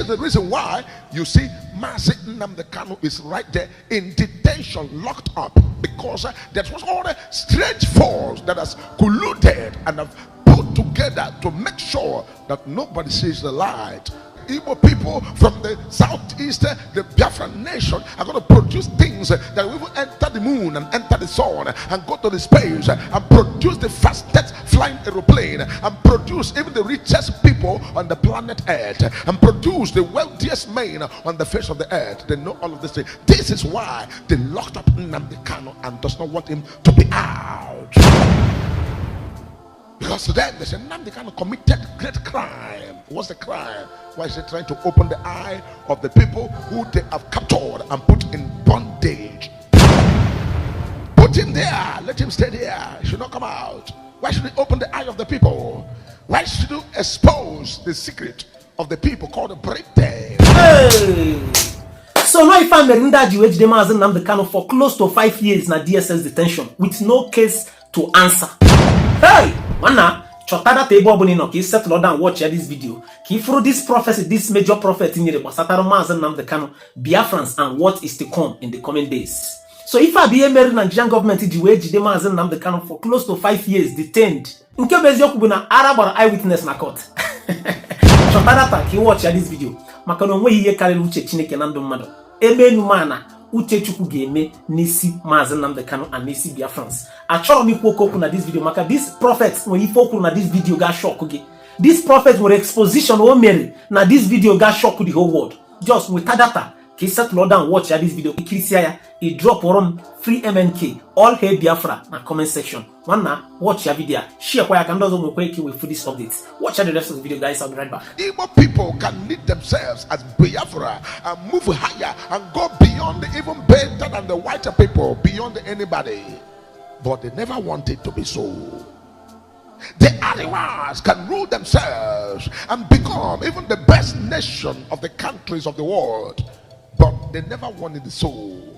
the reason why you see Mazi Nnamdi Kanu is right there in detention, locked up, because that was all the strange force that has colluded and have put together to make sure that nobody sees the light. Igbo people from the southeast, the Biafran nation, are going to produce things that will enter the moon and enter the sun and go to the space and produce the fastest flying aeroplane and produce even the richest people on the planet Earth and produce the wealthiest men on the face of the earth. They know all of this thing. This is why they locked up Nnamdi Kanu and does not want him to be out. Because to them, they say Nnamdi Kanu committed great crime. What's the crime? Why is he trying to open the eye of the people who they have captured and put in bondage? Put him there. Let him stay there. He should not come out. Why should he open the eye of the people? Why should you expose the secret of the people called the BLØWS? Hey! So now if I'm Merinda Jiweji Mazi Nnamdi Kanu for close to 5 years in a DSS detention with no case to answer. Hey! Mana, chotada table bonino, ki settle down watch this video. Ki through this prophecy, this major prophet in the Basataro Mazi Nnamdi Kanu, Biafrans and what is to come in the coming days. So if I be a Nigerian government Jiweji Mazi Nnamdi Kanu for close to 5 years detained, nke bezio kubuna Arab or eyewitness na court. Chotada ta ki watch this video. Makano nwe hiye karelu uche Chineke na ndụ mmadụ. Emenu mana uche chukwu ga-eme n'isi Mazi Nnamdi Kanu and n'isi Biafrans. Achọrọ m ikwu okwu na this video maka this prophet nwere ife okwu na this video ga shock gị. This prophet nwere exposition o mere na this video ga shock the whole world. Just with data ka settle down watch this video ikirisia ya e drop from free MNK all hail Biafra na comment section. Wanna watch your video, share kwa ya ndozo mwe kweki with this updates. Watch the rest of the video, guys. I'll be right back. Igbo people can lead themselves as Biafra and move higher and go beyond, even better than the white people, beyond anybody. But they never wanted to be so. The Ariwas can rule themselves and become even the best nation of the countries of the world. But they never wanted the soul.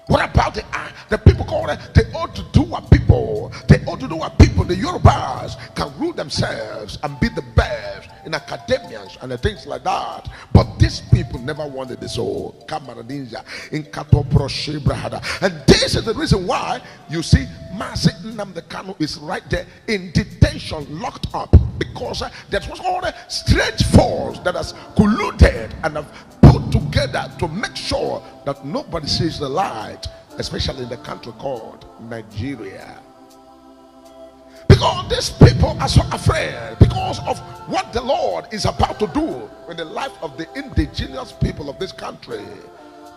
What about the people called the Oduduwa people? The Oduduwa people, the Yorubas, can rule themselves and be the best in academias and things like that. But these people never wanted the soul. And this is the reason why you see Mazi Nnamdi Kanu is right there in detention, locked up, because that was all the strange force that has colluded and have put together to make sure that nobody sees the light, especially in the country called Nigeria. Because these people are so afraid because of what the Lord is about to do in the life of the indigenous people of this country.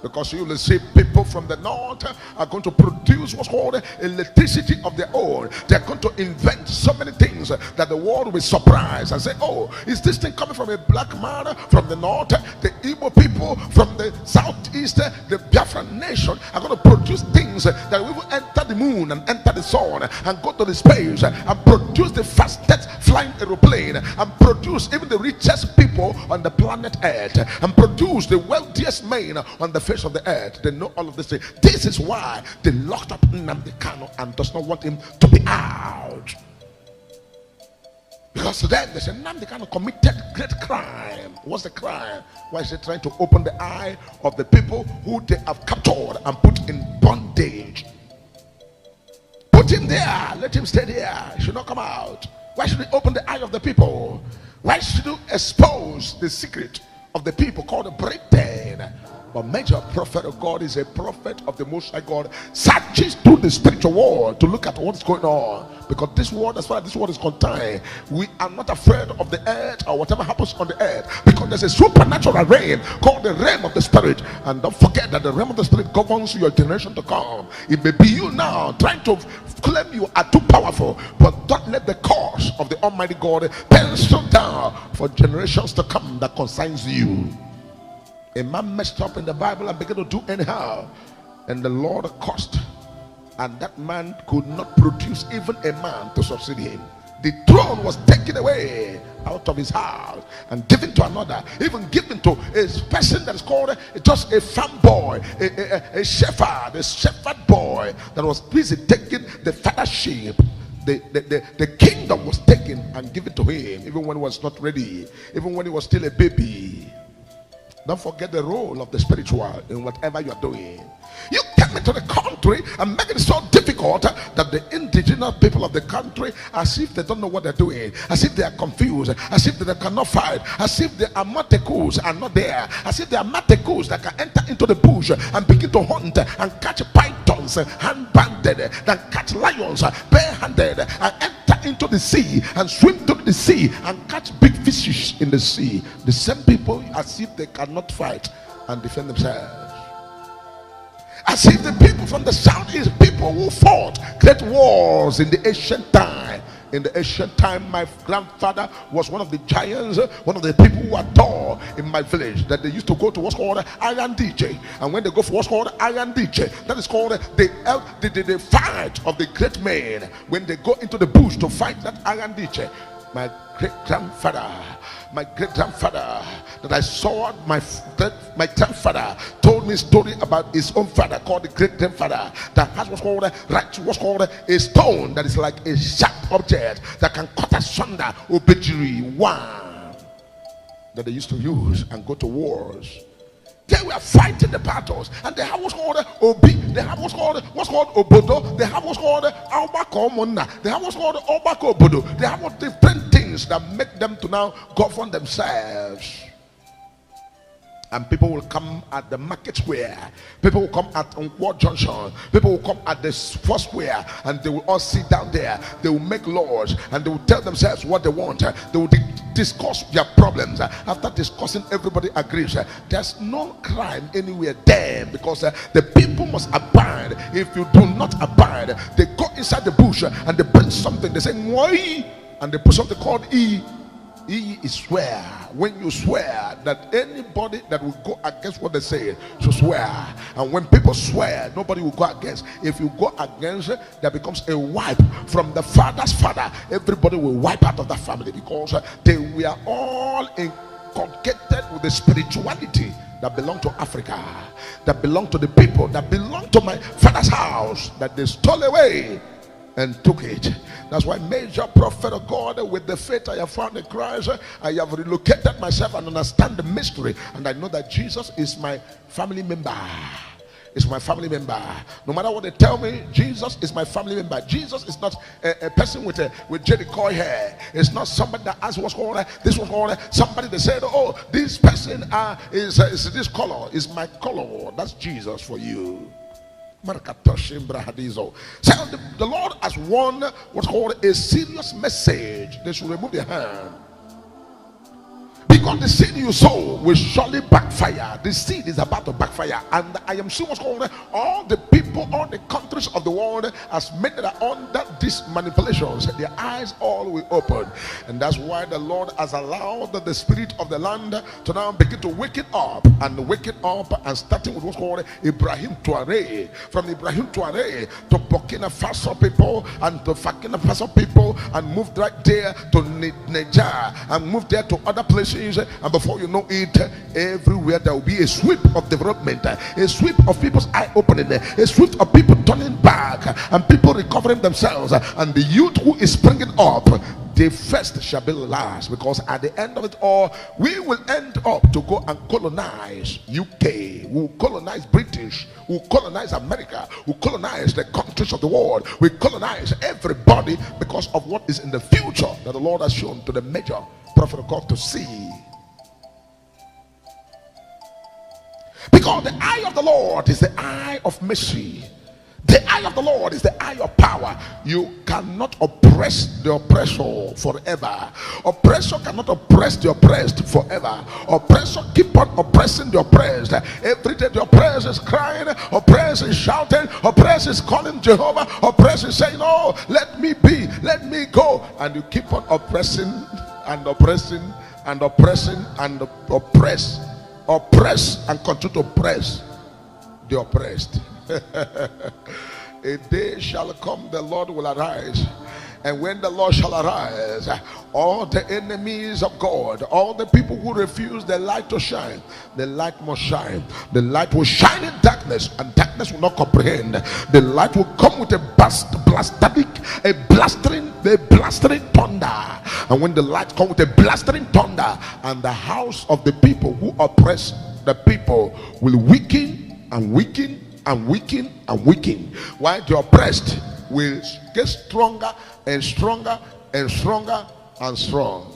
Because you will see people from the north are going to produce what's called electricity of their own. They're going to invent so many things that the world will be surprised and say, oh, is this thing coming from a black man from the north? The Igbo people from the southeast, the Biafran nation, are going to produce things that will enter the moon and enter the sun and go to the space and produce the fastest flying aeroplane and produce even the richest people on the planet Earth and produce the wealthiest men on the face of the earth. They know all of this thing. This is why they locked up Nnamdi Kanu and does not want him to be out. Because to them, they say Nnamdi Kanu committed great crime. What's the crime? Why is he trying to open the eye of the people who they have captured and put in bondage? Put him there. Let him stay there. He should not come out. Why should he open the eye of the people? Why should you expose the secret of the people called the BLØWS? But major prophet of God is a prophet of the Most High God, searches through the spiritual world to look at what's going on. Because this world, as far as this world is contained, we are not afraid of the earth or whatever happens on the earth, because there's a supernatural realm called the realm of the spirit. And don't forget that the realm of the spirit governs your generation to come. It may be you now trying to claim you are too powerful, but don't let the cause of the Almighty God pencil down for generations to come that concerns you. A man messed up in the Bible and began to do anyhow, and the Lord cursed, and that man could not produce even a man to succeed him. The throne was taken away out of his house and given to another, even given to a person that is called just a farm boy, a shepherd boy that was busy taking the father's sheep. The kingdom was taken and given to him, even when he was not ready, even when he was still a baby. Don't forget the role of the spiritual in whatever you are doing. You came into the country and make it so difficult that the indigenous people of the country, as if they don't know what they're doing, as if they are confused, as if they cannot fight, as if the Amatekus are not there, as if the Amatekus that can enter into the bush and begin to hunt and catch pythons hand-banded, then catch lions bare-handed, and enter into the sea and swim through the sea and catch big fishes in the sea. The same people, as if they cannot fight and defend themselves. As if the people from the southeast, people who fought great wars in the ancient time. In the ancient time, my grandfather was one of the giants, one of the people who are tall in my village, that they used to go to what's called Iron DJ. And when they go for what's called Iron DJ, that is called the fight of the great men. When they go into the bush to fight that Iron DJ, my great-grandfather that I saw, my grandfather told me a story about his own father called the great-grandfather that has what's called a stone that is like a sharp object that can cut asunder obituary one that they used to use and go to wars. They were fighting the battles, and they have what's called Obi, they have what's called Obodo, they have what's called Albako Mona, they have what's called Obako Obodo, they have what different things that make them to now govern themselves. And people will come at the market square, people will come at Unquad Junction, people will come at the first square, and they will all sit down there. They will make laws and they will tell themselves what they want. They will discuss their problems. After discussing, everybody agrees. There's no crime anywhere there, because the people must abide. If you do not abide, they go inside the bush and they bring something. They say Mwai, and they put something called E. E is swear. When you swear, that anybody that will go against what they say should swear. And when people swear, nobody will go against. If you go against, there becomes a wipe from the father's father. Everybody will wipe out of that family, because they were all inculcated with the spirituality that belonged to Africa, that belonged to the people, that belonged to my father's house, that they stole away and took it. That's why, major prophet of God, with the faith I have found in Christ, I have relocated myself and understand the mystery, and I know that Jesus is my family member. Is my family member. No matter what they tell me, Jesus is my family member. Jesus is not a person with Jerry Coy hair. It's not somebody that asked what's called this was called somebody that said, oh, this person is this color, is my color. That's Jesus for you. So the Lord has won what's called a serious message. They should remove their hand, because the seed you sow will surely backfire. The seed is about to backfire, and I am sure what's called all the people, all the countries of the world, as many that are under these manipulations, their eyes all will open. And that's why the Lord has allowed the spirit of the land to now begin to wake it up, and starting with what's called IBRAHIM TRAORE, from IBRAHIM TRAORE to Burkina Faso people, and to Burkina Faso people, and moved right there to Niger, and moved there to other places. And before you know it, everywhere there will be a sweep of development, a sweep of people's eye opening, a sweep of people turning back, and people recovering themselves, and the youth who is springing up, the first shall be last, because at the end of it all, we will end up to go and colonize UK, we'll colonize British, we'll colonize America, we'll colonize the countries of the world, we colonize everybody, because of what is in the future that the Lord has shown to the major prophet of God to see. Because the eye of the Lord is the eye of mercy. The eye of the Lord is the eye of power. You cannot oppress the oppressor forever. Oppressor cannot oppress the oppressed forever. Oppressor keep on oppressing the oppressed. Every day the oppressor is crying, oppressor is shouting, oppressor is calling Jehovah, oppressor is saying, oh, let me be, let me go. And you keep on oppressing and oppressing and oppressing and oppress and continue to oppress the oppressed. A day shall come, the Lord will arise, and when the Lord shall arise, all the enemies of God, all the people who refuse the light to shine, the light must shine. The light will shine in darkness, and darkness will not comprehend. The light will come with a blastering thunder. And when the light comes with a blastering thunder, and the house of the people who oppress the people will weaken and weaken and weaken and weaken, while the oppressed will get stronger and stronger and stronger and strong.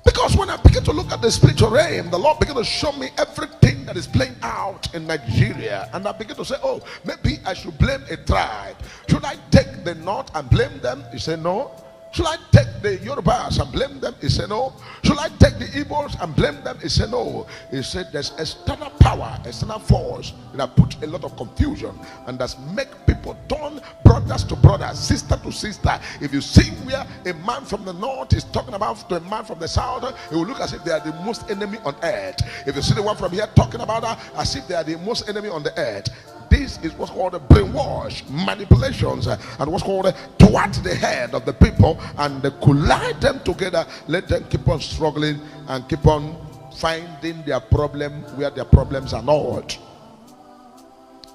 Because when I begin to look at the spiritual realm, the Lord began to show me everything that is playing out in Nigeria, and I begin to say, oh, maybe I should blame a tribe. Should I take the North and blame them? He said no. Should I take the Yorubas and blame them? He said no. Should I take the Igbos and blame them? He said no. He said there's external power, external force that put a lot of confusion and that's make people turn brothers to brothers, sister to sister. If you see where a man from the north is talking about to a man from the south, it will look as if they are the most enemy on earth. If you see the one from here talking about her as if they are the most enemy on the earth. This is what's called the brainwash, manipulations, and what's called towards the head of the people, and they collide them together, let them keep on struggling and keep on finding their problem where their problems are not.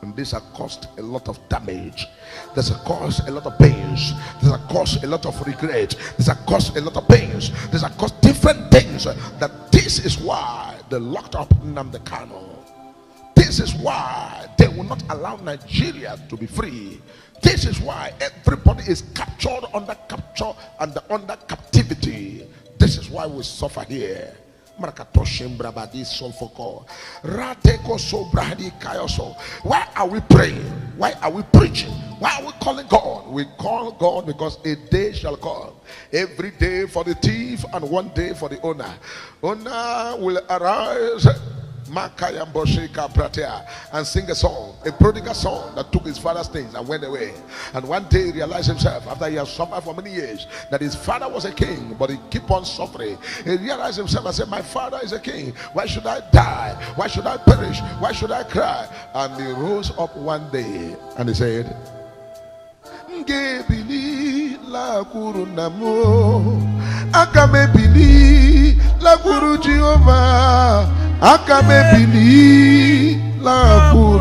And this has caused a lot of damage. This has caused a lot of pains. This has caused a lot of regret. This has caused a lot of pains. This has caused different things. That this is why they locked up Nnamdi Kanu. This is why they will not allow Nigeria to be free. This is why everybody is captured under capture and under captivity. This is why we suffer here. Why are we praying? Why are we preaching? Why are we calling God? We call God because a day shall come. Every day for the thief and one day for the owner. Owner will arise and sing a song, a prodigal son that took his father's things and went away. And one day he realized himself, after he has suffered for many years, that his father was a king, but he keep on suffering. He realized himself and said, my father is a king. Why should I die? Why should I perish? Why should I cry? And he rose up one day and he said, la guru namo akamebili la guru Jehovah akamebili la guru